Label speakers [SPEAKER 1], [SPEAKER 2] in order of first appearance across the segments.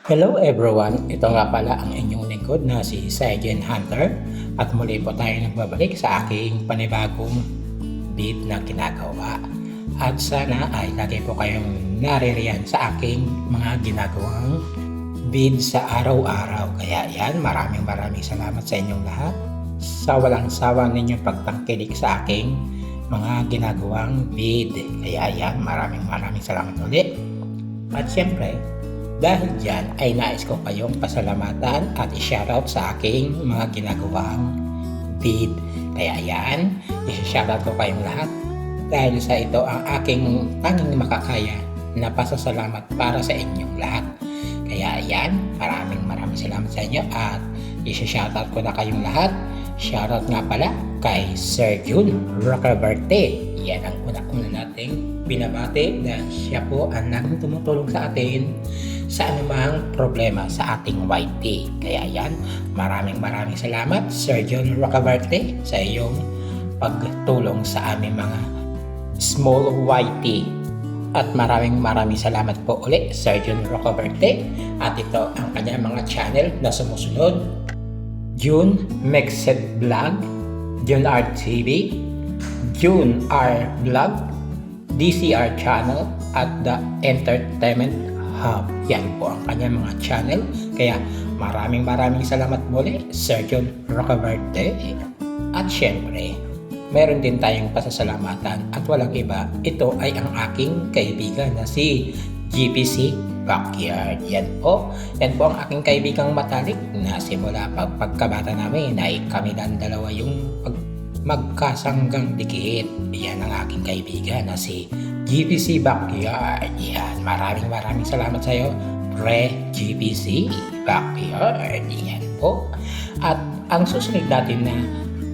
[SPEAKER 1] Hello everyone, ito nga pala ang inyong lingkod na si Sergeant Hunter at muli po tayo nagbabalik sa aking panibagong beat na ginagawa. At sana ay lagi po kayong naririyan sa aking mga ginagawang beat sa araw-araw. Kaya yan, maraming salamat sa inyong lahat sa walang sawa ninyong pagtangkilik sa aking mga ginagawang beat. Kaya yan, maraming salamat ulit. At syempre, dahil dyan ay nais ko kayong pasalamatan at i-shoutout sa aking mga ginagawang feed. Kaya yan, i-shoutout ko kayong lahat dahil sa ito ang aking tanging makakaya na pasasalamat para sa inyong lahat. Kaya yan, maraming salamat sa inyo at i-shoutout ko na kayong lahat. Shoutout nga pala kay Sir June Rocaverte. Yan ang una nating binabati na siya po ang naging tumutulong sa atin sa anumang problema sa ating YT. Kaya yan, maraming salamat Sir John Rocaverte sa iyong pagtulong sa aming mga small YT. At maraming salamat po ulit Sir John Rocaverte. At ito ang kanyang mga channel na sumusunod: June Mexed Vlog, June R TV, June R Vlog, DCR Channel at The Entertainment Hub. Yan po ang kanyang mga channel. Kaya maraming salamat muli Sir John Rocaverte. At syempre, meron din tayong pasasalamatan at walang iba. Ito ay ang aking kaibigan na si GPC Backyard. Yan po ang aking kaibigang matalik na simula pagkabata namin ay kami lang dalawa yung magkasanggang dikit. Yan ang aking kaibigan na si GPC Backyard. Yan, maraming salamat sa iyo, Pre GPC Backyard. Yan po. At ang susunod natin na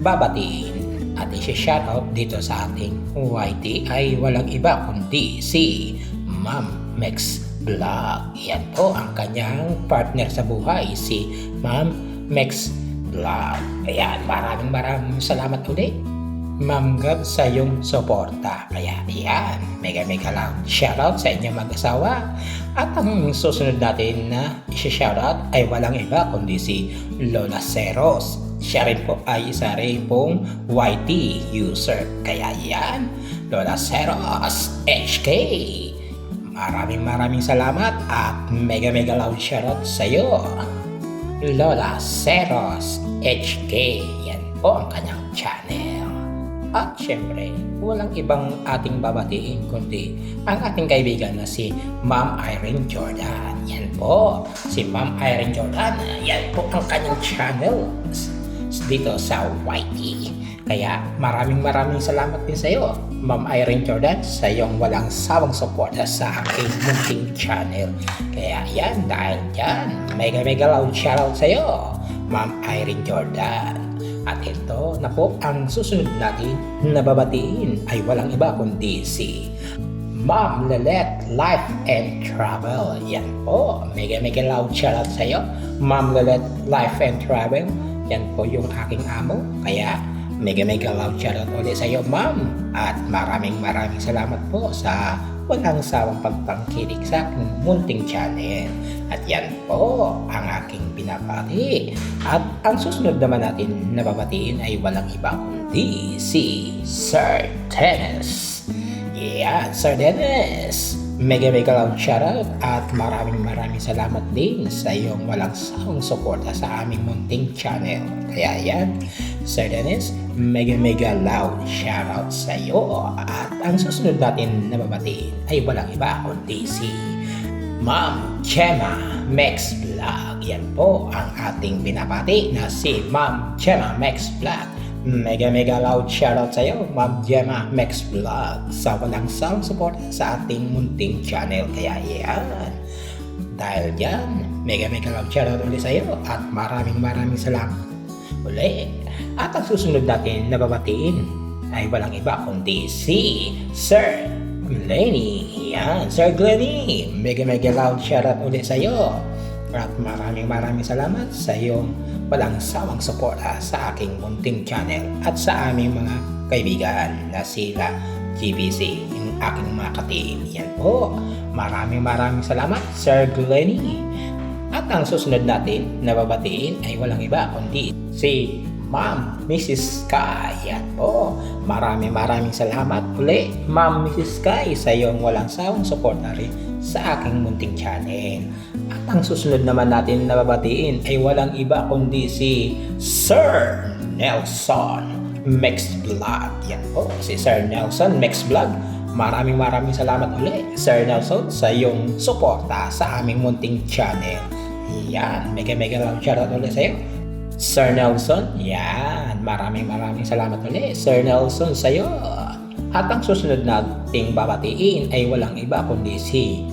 [SPEAKER 1] babatiin at i-shoutout dito sa ating YT ay walang iba kundi si Ma'am Mex Vlog. Yan po ang kanyang partner sa buhay, si Ma'am Mex Vlog. Ayan, maraming salamat ulit Ma'am Gab sa iyong suporta. Kaya yan, mega loud shoutout sa inyong mag-asawa. At ang susunod natin na i-shoutout ay walang iba kundi si Lola Ceros. Siya rin po ay isa rin pong YT user. Kaya yan, Lola Ceros HK. Maraming salamat at mega loud shoutout sa iyo, Lola Ceros HK. Yan po ang kanyang channel. At syempre, walang ibang ating babatiin kundi ang ating kaibigan na si Ma'am Irene Jordan. Yan po, si Ma'am Irene Jordan. Yan po ang kanyang channel dito sa YT. Kaya maraming salamat din sa iyo, Ma'am Irene Jordan, sa iyong walang sawang suporta sa aking munting channel. Kaya yan, dahil dyan, mega loud shoutout sa iyo, Ma'am Irene Jordan. At ito na po ang susunod natin na babatiin ay walang iba kundi si Ma'am Lelet Life and Travel. Yan po, mega loud shoutout sa iyo, Ma'am Lelet Life and Travel. Yan po yung aking amo. Kaya mega loud shoutout ulit sa iyo, Ma'am. At maraming salamat po sa walang sawang pagtangkilik sa aking munting channel. At yan po ang aking binabati. At ang susunod naman natin na babatiin ay walang iba kundi si Sir Dennis. Yeah, Sir Dennis, mega loud shoutout at maraming salamat din sa iyong walang sawang suporta sa aming munting channel. Kaya yan, Sir Dennis, mega loud shoutout sa iyo. At ang susunod natin na babatiin ay walang iba kundi si Ma'am Gemma Mex Vlog. Yan po ang ating binabati na si Ma'am Gemma Mex Vlog. Mega loud shoutout sa iyo, Ma'am Gemma Mex Vlog, sa walang sawang support sa ating munting channel. Kaya yan, dahil yan, mega loud shoutout ulit sa iyo at maraming salamat ulit. At ang susunod natin na babatiin ay walang iba kundi si Sir Glenny. Yan, Sir Glenny, mega loud shoutout ulit sa iyo. At maraming salamat sa iyong walang sawang suporta sa aking munting channel at sa aming mga kaibigan na sila GBC, yung aking mga ka-team. Yan po, maraming salamat Sir Glenny. At ang susunod natin na babatiin ay walang iba kundi si Ma'am Mrs. Sky. Yan po. Maraming salamat uli, Ma'am Mrs. Sky, sa iyong walang sawang suporta rin sa aking munting channel. At ang susunod naman natin na babatiin ay walang iba kundi si Sir Nelson Mex Vlog. Yan po, si Sir Nelson Mex Vlog. Maraming salamat uli, Sir Nelson, sa iyong suporta sa aming munting channel. Yan, mega lang shoutout ulit sa iyo, Sir Nelson. Yan, maraming salamat ulit, Sir Nelson, sa iyo. At ang susunod nating babatiin ay walang iba kundi si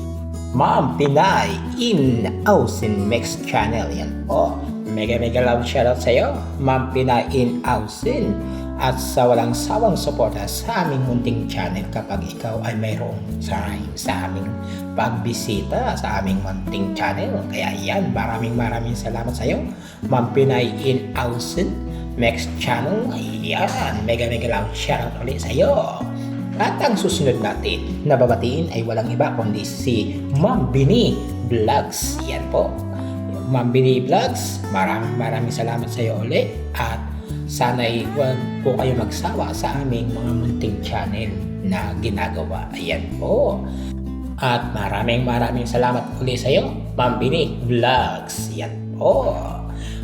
[SPEAKER 1] Ma'am Pinay in Ausin Mex Channel. Yan po, mega love shoutout sa iyo, Ma'am Pinay in Ausin, at sa walang sawang suporta sa aming munting channel kapag ikaw ay mayroong time sa aming pagbisita sa aming munting channel. Kaya yan, maraming salamat sa iyo, Ma'am Pinay in Ausin Mex Channel. Yan, mega lang shoutout ulit sa iyo. At ang susunod natin na babatiin ay walang iba kundi si Ma'am Bini Vlogs. Yan po, Ma'am Bini Vlogs, maraming salamat sa iyo ulit. At sana'y huwag po kayo magsawa sa aming mga munting channel na ginagawa. Ayan po. At maraming salamat ulit sa iyo, Ma'am Bini Vlogs. Yan po.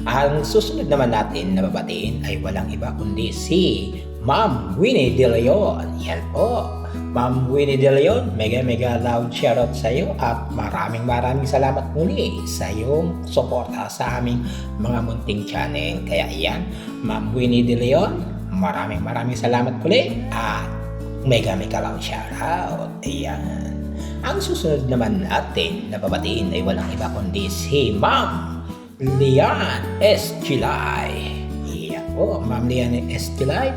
[SPEAKER 1] Ang susunod naman natin na babatiin ay walang iba kundi si Ma'am Winnie De Leon. Yan po, Ma'am Winnie De Leon, mega loud shoutout sa iyo. At maraming salamat muli sa iyong suporta sa aming mga munting channel. Kaya yan, Ma'am Winnie De Leon, maraming salamat muli at mega loud shoutout. Ayan. Ang susunod naman natin na babatiin ay walang iba kundi si Ma'am Lian S. Chilay. Yan po, Ma'am Lian S. Chilay,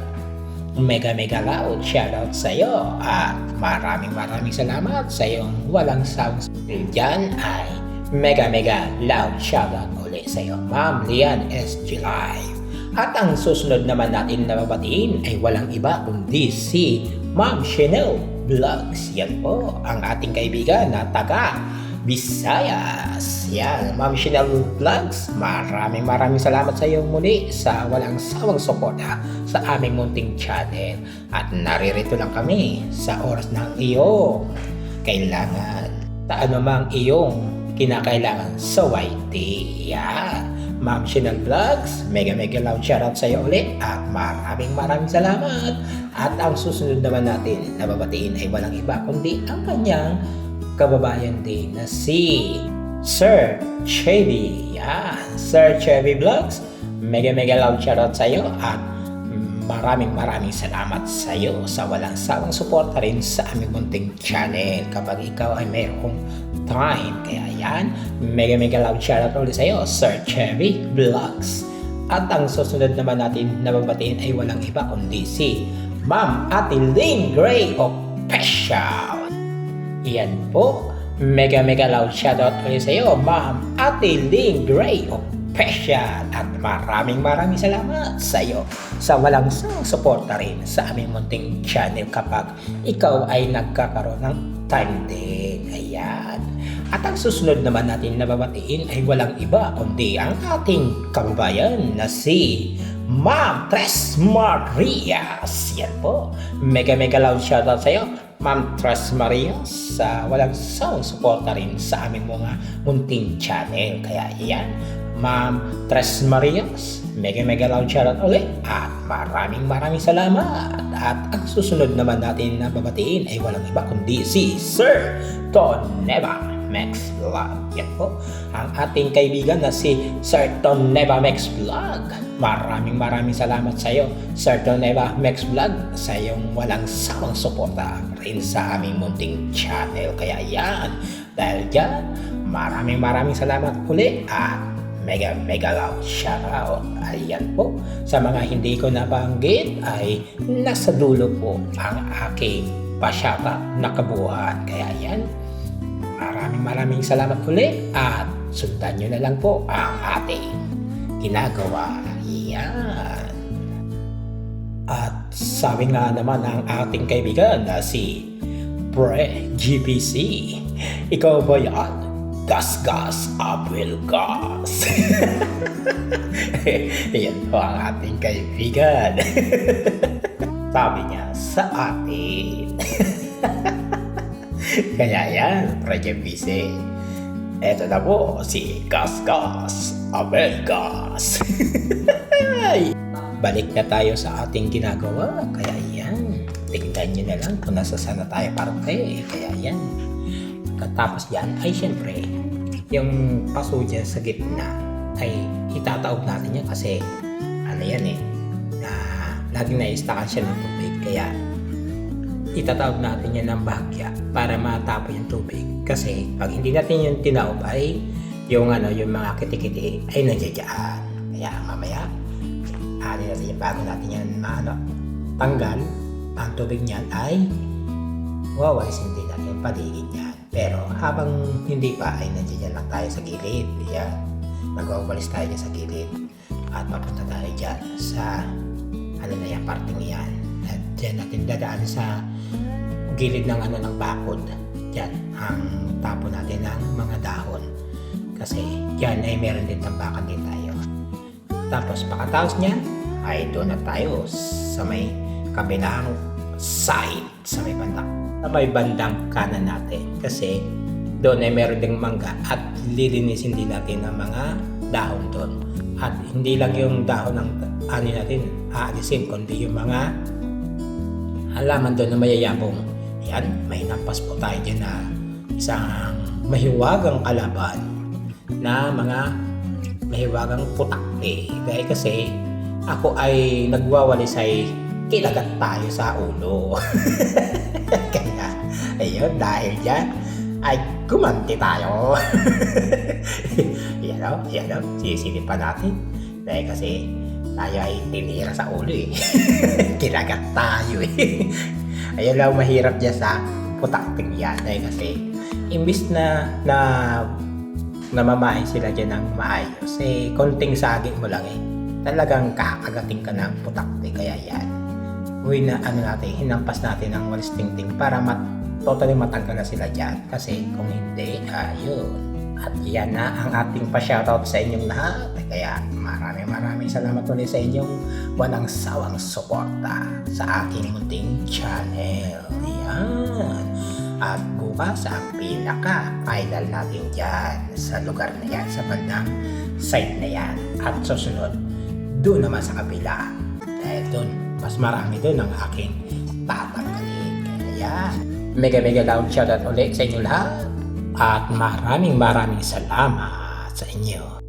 [SPEAKER 1] mega loud shoutout sa iyo. At maraming salamat sa iyong walang sawang. Diyan ay mega loud shoutout ulit sa iyo, Ma'am Lian S. Chilay. At ang susunod naman natin na babatiin ay walang iba kundi si Ma'am Chanel Vlogs. Yan po, ang ating kaibigan na taga Visayas. Yan, Ma'am Chanel Vlogs, maraming salamat sa iyo muli sa walang sawang suporta sa aming munting channel. At naririto lang kami sa oras ng iyong kailangan, sa anumang iyong kinakailangan sa YT. Yan, Ma'am Chanel Vlogs, mega loud shoutout sa iyo ulit at maraming salamat. At ang susunod naman natin na babatiin ay walang iba kundi ang kanyang kababayan din na si Sir Chevy. Yan, Sir Chevy Vlogs, mega loud shoutout sa iyo at maraming salamat sa iyo sa walang sawang suporta rin sa aming munting channel kapag ikaw ay mayroong time. Kaya yan, mega loud shoutout ulit sa iyo, Sir Chevy Vlogs. At ang susunod naman natin na babatiin ay walang iba kundi si Ma'am Ate Lynn Gray Official. Iyan po, mega loud shoutout ulit sa iyo, Ma'am Ate Lynn Gray Official. At maraming salamat sa iyo sa walang sawang suporta rin sa aming munting channel kapag ikaw ay nagkakaroon ng time din. Ayan. At ang susunod naman natin na babatiin ay walang iba kundi ang ating kababayan na si Ma'am Tres Marias. Yan po, mega loud shoutout sa iyo, Ma'am Tres Marias, sa walang sawang suporta rin sa aming mga munting channel. Kaya yan, Ma'am Tres Marias, mega loud shoutout ulit at maraming salamat. At ang susunod naman natin na babatiin ay walang iba kundi si Sir Toneva Mex Vlog. Yan po, ang ating kaibigan na si Sir Toneva Mex Vlog. Maraming salamat sa iyo, Sir Toneva Mex Vlog, sa iyong walang sawang suporta rin sa aming munting channel. Kaya yan, dahil dyan, maraming salamat ulit at mega loud shoutout. Ayan po, sa mga hindi ko nabanggit ay nasa dulo po ang aking pasyata na kabuuan. Kaya yan, maraming salamat ulit at sundan nyo na lang po ang ating ginagawa. Yan. At sabi nga naman ng ating kaibigan na si Pre GPC, ikaw ba yan? gas-gas, apple gas. Yan po ang ating kaibigan. Sabi niya sa atin. Kaya yan, Project BC. Eto na po si gas-gas, apple gas. Balik na tayo sa ating ginagawa. Kaya yan, tingnan nyo na lang kung nasa sana tayo parte. Kaya yan. Tapos yan ay syempre yung paso dyan sa gitna ay itataob natin yan kasi ano yan na laging na-stackan siya ng tubig, kaya itataob natin yan ng bahagya para matapo yung tubig, kasi pag hindi natin yung tinaob ay yung mga kitikiti ay nandiyan. Kaya mamaya natin yung bago natin yan tanggal ang tubig niyan ay wawalisin din natin yung paligid niyan. Pero habang hindi pa ay nandiyan lang tayo sa gilid. Yan. Nag-wawalis tayo sa gilid. At papunta tayo dyan sa parting yan. At dyan natin dadaan sa gilid ng ng bakod. Dyan ang tapo natin ng mga dahon. Kasi dyan ay meron din tambakan din tayo. Tapos pakataos niyan ay doon na tayo sa may kabilang side, sa may bandang kanan natin, kasi doon ay meron ding mangga at lilinisin din natin ang mga dahon doon. At hindi lang yung dahon ng natin aalisin, kundi yung mga halaman doon na mayayabong. Yan, may nampas po tayo dyan na isang mahiwagang kalaban na mga mahiwagang putakli. Dahil kasi ako ay nagwawalis ay kinagat tayo sa ulo. Kaya, ayun, dahil dyan, ay gumanti tayo. Yan o, sisilip pa natin. Dahil kasi, tayo ay tinira sa ulo Kinagat tayo Ayun lang mahirap dyan sa putakting yan. Dahil kasi, imbis na namamain sila dyan ng maayos, konting saging mo lang talagang kakagating ka ng putakti. Kaya yan, hinampas natin ang walis tingting para totally matanggal na sila dyan. Kasi kung hindi, ayun. At yan na ang ating pa-shoutout sa inyong lahat. Kaya maraming salamat ulit sa inyong walang sawang suporta sa aking munting channel. Yan. At bukas ang pinaka-final natin dyan sa lugar na yan, sa bandang side na yan. At susunod, doon naman sa kabila. Dahil doon, mas marami doon ang aking tatanggalin. Kaya mega loud shoutout ulit sa inyo lahat. At maraming salamat sa inyo.